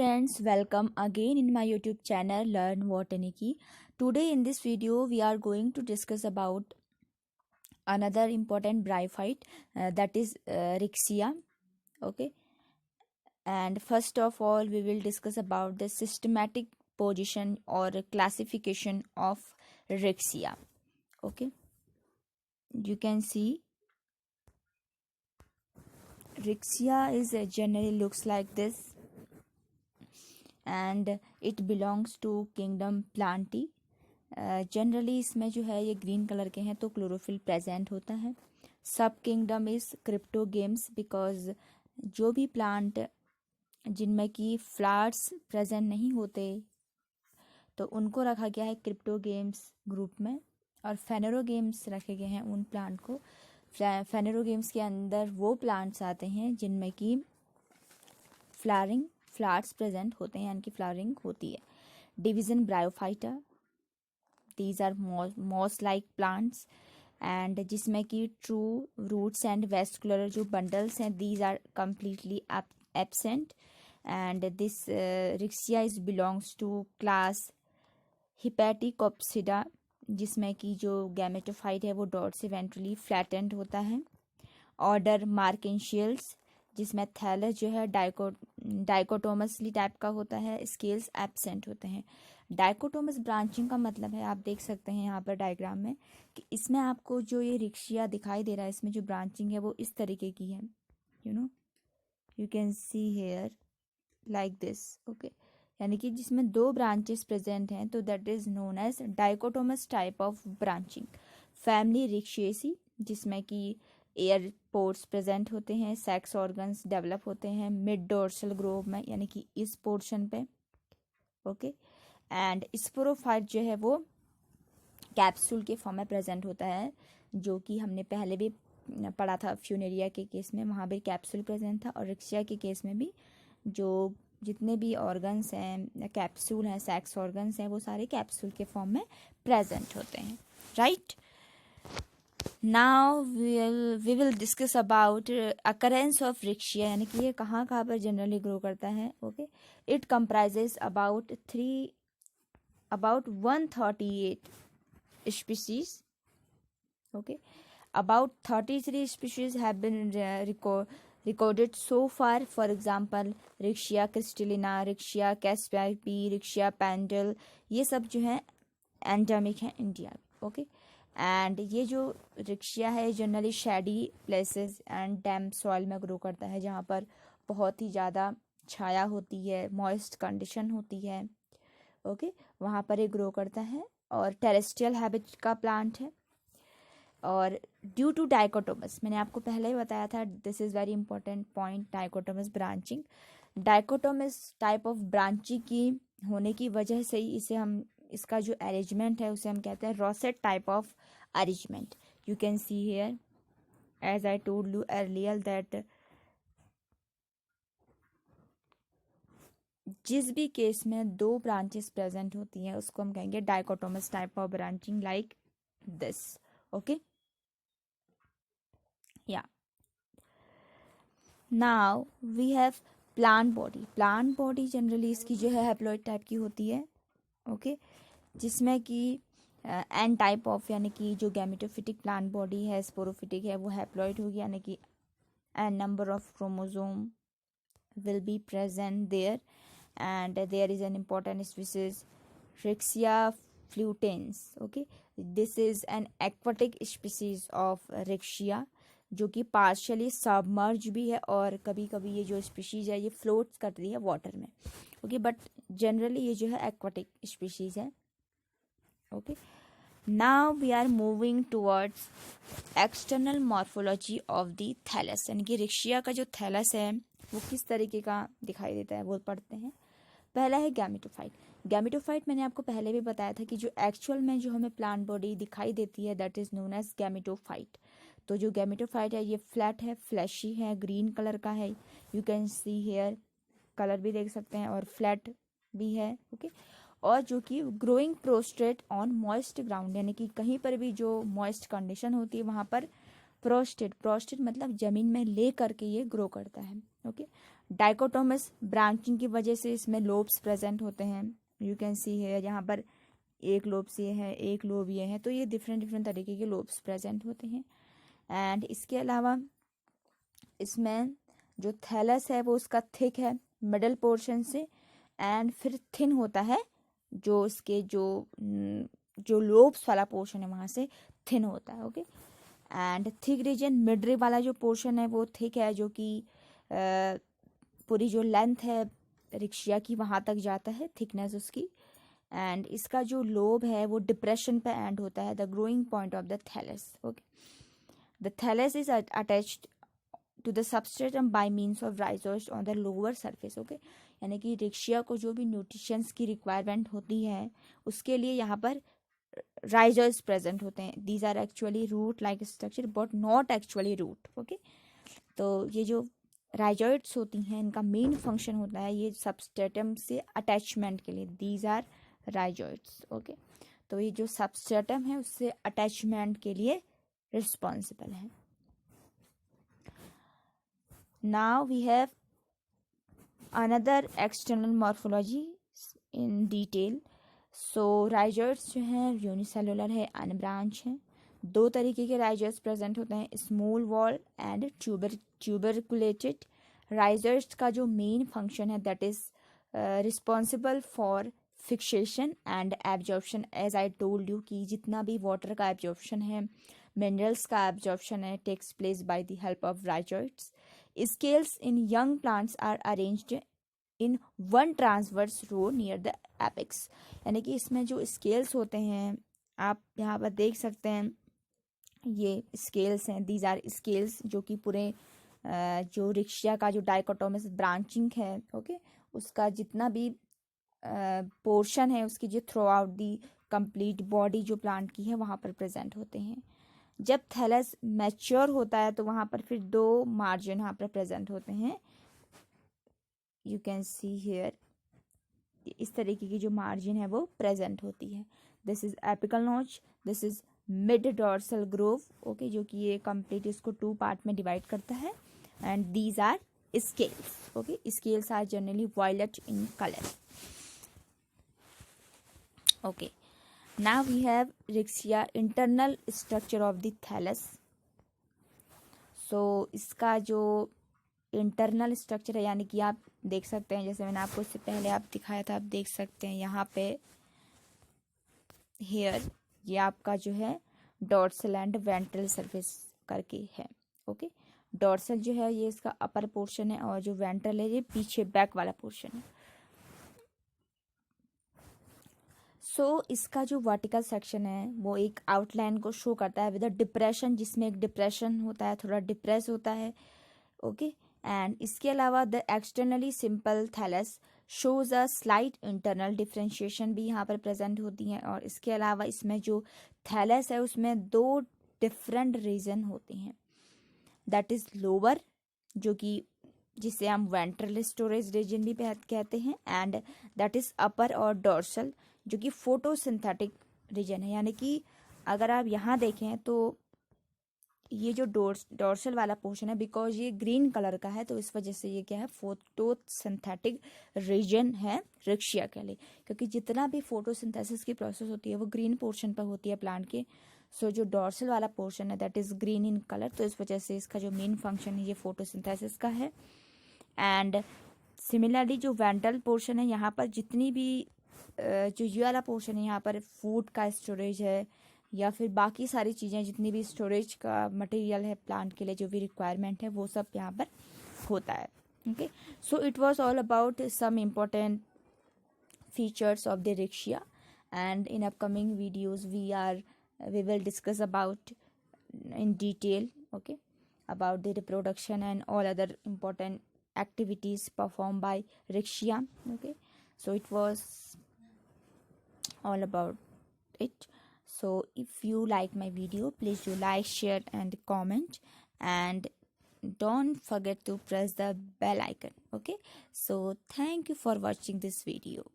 friends, welcome again in my YouTube channel Learn Botany. Today in this video we are going to discuss about another important bryophyte that is Rixia. Okay, and first of all we will discuss about the systematic position or classification of Rixia. Okay, you can see Rixia is generally looks like this and it belongs to kingdom Plantae. Generally इसमें जो है ये green colour के हैं तो chlorophyll present होता है. सब किंगडम इज क्रिप्टोगेम्स बिकॉज जो भी प्लांट जिनमें कि फ्लावर्स प्रेजेंट नहीं होते तो उनको रखा गया है क्रिप्टोगेम्स ग्रुप में, और फेनेरोगेम्स रखे गए हैं उन प्लांट को. फेनेरोगेम्स के अंदर वो प्लांट्स आते हैं जिनमें कि फ्लावर्स प्रेजेंट होते हैं, यानी कि फ्लावरिंग होती है. Division bryophyta, these are moss like plants and जिसमें कि true roots and vascular जो bundles हैं these are completely absent. and this Rixia is belongs to class Hepaticopsida जिसमें कि जो गैमेटोफाइट है वो डॉट से वेंट्रली फ्लैटेंड होता है. ऑर्डर मार्केंशियल्स जिसमें थैलस जो है डाइकोटोमसली टाइप का होता है, स्केल्स एब्सेंट होते हैं. डाइकोटोमस ब्रांचिंग का मतलब है, आप देख सकते हैं यहाँ पर डायग्राम में कि इसमें आपको जो ये रिक्शिया दिखाई दे रहा है इसमें जो ब्रांचिंग है वो इस तरीके की है. You can see here like this. Okay, यानी कि जिसमें दो ब्रांचेस प्रेजेंट हैं तो that is known as dichotomous type of branching. Family Ricciaceae जिसमें कि एयर पोर्ट्स प्रेजेंट होते हैं, सेक्स ऑर्गन्स डेवलप होते हैं मिड डोर्सल ग्रोव में, यानी कि इस पोर्शन पे. ओके, एंड स्पोरोफाइट जो है वो कैप्सूल के फॉर्म में प्रेजेंट होता है, जो कि हमने पहले भी पढ़ा था. फ्यूनेरिया के केस में वहाँ भी कैप्सूल प्रेजेंट था, और रिक्शिया के केस में भी जो जितने भी ऑर्गन्स हैं कैप्सूल हैं, सेक्स ऑर्गन्स हैं, वो सारे कैप्सूल के फॉर्म में प्रेजेंट होते हैं. Right, now we will discuss about occurrence of Riccia, यानी कि ये कहाँ कहाँ पर जनरली ग्रो करता है. Okay, it comprises about 138 species. Okay, about 33 species have been recorded so far. For example, Rixia crystallina, Rixia cassiopi, Rixia pendule, ये सब जो है एंडेमिक है इंडिया. ओके, एंड ये जो रिक्शिया है generally shady places and damp soil में grow करता है, जहाँ पर बहुत ही ज़्यादा छाया होती है, मॉइस्ट कंडीशन होती है. ओके, वहाँ पर ये ग्रो करता है और टेरेस्ट्रियल हैबिट का प्लांट है. और ड्यू टू डाइकोटोमस, मैंने आपको पहले ही बताया था, this is very important point, dichotomous branching. Dichotomous type of branching की होने की वजह से ही इसे हम इसका जो अरेंजमेंट है उसे हम कहते हैं rosette type of arrangement. You can see here as I told you earlier that जिस भी केस में दो ब्रांचेस प्रेजेंट होती हैं उसको हम कहेंगे dichotomous type of branching like this. Okay, या now we have plant body. Plant body generally इसकी जो है हैप्लॉइड टाइप की होती है. ओके, जिसमें कि एन टाइप ऑफ, यानी कि जो गैमेटोफिटिक प्लांट बॉडी है, स्पोरोफिटिक है, वो हैप्लॉइड होगी, यानी कि n number of chromosome will be present there. And there is an important species Rixia fluitans. Okay, this is an aquatic species of Rixia जो कि पार्शियली सबमर्ज भी है, और कभी कभी ये जो स्पीशीज है ये फ्लोट्स करती है वाटर में. ओके, बट जनरली ये जो है एक्वाटिक स्पीशीज है. Okay, now we are moving towards external morphology of the thallus, यानी कि रिक्शिया का जो थैलस है वो किस तरीके का दिखाई देता है वो पढ़ते हैं. पहला है गैमेटोफाइट. गैमेटोफाइट मैंने आपको पहले भी बताया था कि जो एक्चुअल में जो हमें प्लांट बॉडी दिखाई देती है that is known as gametophyte. तो जो गैमेटोफाइट है ये फ्लैट है, फ्लैशी है, ग्रीन कलर का है. You can see here, colour भी देख सकते हैं, और फ्लैट भी है. ओके, और जो कि growing prostate on moist ground, यानी कि कहीं पर भी जो मॉइस्ट कंडीशन होती है वहाँ पर प्रोस्टेट मतलब जमीन में ले करके ये ग्रो करता है. ओके। डाइकोटोमस ब्रांचिंग की वजह से इसमें लोब्स प्रेजेंट होते हैं, यू कैन सी है यहाँ पर एक लोब्स ये है, एक लोब ये है, तो ये डिफरेंट डिफरेंट तरीके के लोब्स प्रेजेंट होते हैं। एंड इसके अलावा इसमें जो थैलस है वो उसका थिक है मिडल पोर्शन से, एंड फिर थिन होता है जो इसके जो लोब्स वाला पोर्शन है वहाँ से थिन होता है। ओके। एंड थिक रीजन मिडरी वाला जो पोर्शन है वो थिक है, जो कि पूरी जो लेंथ है रिक्शिया की वहाँ तक जाता है, थिकनेस उसकी। एंड इसका जो लोब है वो डिप्रेशन पे एंड होता है, the growing point of the thallus. Okay. The thallus is attached to the substratum by means of rhizoids on the lower surface. Okay. यानी कि रिक्शिया को जो भी न्यूट्रिशंस की रिक्वायरमेंट होती है उसके लिए यहाँ पर राइजोइड्स प्रेजेंट होते हैं। These are actually root like structure but not actually root. Okay. तो ये जो राइजोइड्स होती हैं इनका मेन फंक्शन होता है ये सबस्ट्रेटम से अटैचमेंट के लिए, दीज आर राइजोइड्स। ओके। तो ये जो सबस्ट्रेटम है उससे अटैचमेंट के लिए रिस्पॉन्सिबल है। Now we have another external morphology in detail. So rhizoids जो हैं यूनिसेलुलर है, अनब्रांच हैं। दो तरीके के राइजोइड्स प्रेजेंट होते हैं, small wall and tuberculated. Rhizoids का जो मेन फंक्शन है that is responsible for fixation and absorption. As I told you कि जितना भी वाटर का एब्जॉर्प्शन है, मिनरल्स का एब्जॉर्प्शन है, takes place by the help of rhizoids. Scales in young plants are arranged in one transverse row near the apex. यानी कि इसमें जो स्केल्स होते हैं आप यहाँ पर देख सकते हैं, ये स्केल्स हैं, दीज आर स्केल्स जो कि पूरे जो रिक्शिया का जो डाइकोटोमस ब्रांचिंग है, ओके, उसका जितना भी पोर्शन है उसकी जो through out the complete body जो प्लांट की है वहाँ पर प्रेजेंट होते हैं। जब थैलस मैच्योर होता है तो वहाँ पर फिर दो मार्जिन यहाँ पर प्रेजेंट होते हैं, यू कैन सी हियर, इस तरीके की जो मार्जिन है वो प्रेजेंट होती है। This is apical notch, this is mid dorsal Grove. Okay, जो कि ये कंप्लीट इसको टू पार्ट में डिवाइड करता है। And these are scales. Okay, scales are generally violet in colour. Okay, now we have Riccia internal structure of the thallus. So इसका जो internal structure है, यानी कि आप देख सकते हैं, जैसे मैंने आपको इससे पहले आप दिखाया था, आप देख सकते हैं यहाँ पे हेयर, ये आपका जो है डॉर्सल एंड वेंट्रल सरफेस करके है। ओके, डॉर्सल जो है ये इसका अपर पोर्शन है और जो वेंट्रल है ये पीछे बैक वाला पोर्शन है। सो इसका जो वर्टिकल सेक्शन है वो एक आउटलाइन को शो करता है विद अ डिप्रेशन, जिसमें एक डिप्रेशन होता है, थोड़ा डिप्रेस होता है। ओके, एंड इसके अलावा the externally simple thallus shows a slight internal differentiation भी यहाँ पर प्रेजेंट होती हैं। और इसके अलावा इसमें जो थैलस है उसमें दो डिफरेंट रीजन होते हैं, दैट इज लोअर, जो कि जिसे हम वेंट्रल स्टोरेज रीजन भी कहते हैं, एंड दैट इज अपर और डॉर्सल, जो कि फोटोसिंथेटिक रीजन है। यानी कि अगर आप यहाँ देखें तो ये जो डोर्सल वाला पोर्शन है, बिकॉज ये ग्रीन कलर का है तो इस वजह से ये क्या है, फोटोसिंथेटिक रीजन है रिक्शिया के लिए, क्योंकि जितना भी फोटोसिंथेसिस की प्रोसेस होती है वो ग्रीन पोर्शन पर होती है प्लांट के। सो जो डोर्सल वाला पोर्शन है that is green in colour, तो इस वजह से इसका जो मेन फंक्शन है ये फोटोसिंथेसिस का है। एंड सिमिलरली जो वेंट्रल पोर्शन है, यहाँ पर जितनी भी जो ये वाला पोर्शन है यहाँ पर फूड का स्टोरेज है या फिर बाकी सारी चीज़ें, जितनी भी स्टोरेज का मटेरियल है प्लांट के लिए जो भी रिक्वायरमेंट है वो सब यहाँ पर होता है। Okay, so it was all about some important features of the Riccia, and in upcoming videos we will discuss about in detail, okay, about the reproduction and all other important activities performed by rickshaw. Okay, so it was all about it. So if you like my video, please do like, share and comment, and don't forget to press the bell icon. Okay, so thank you for watching this video.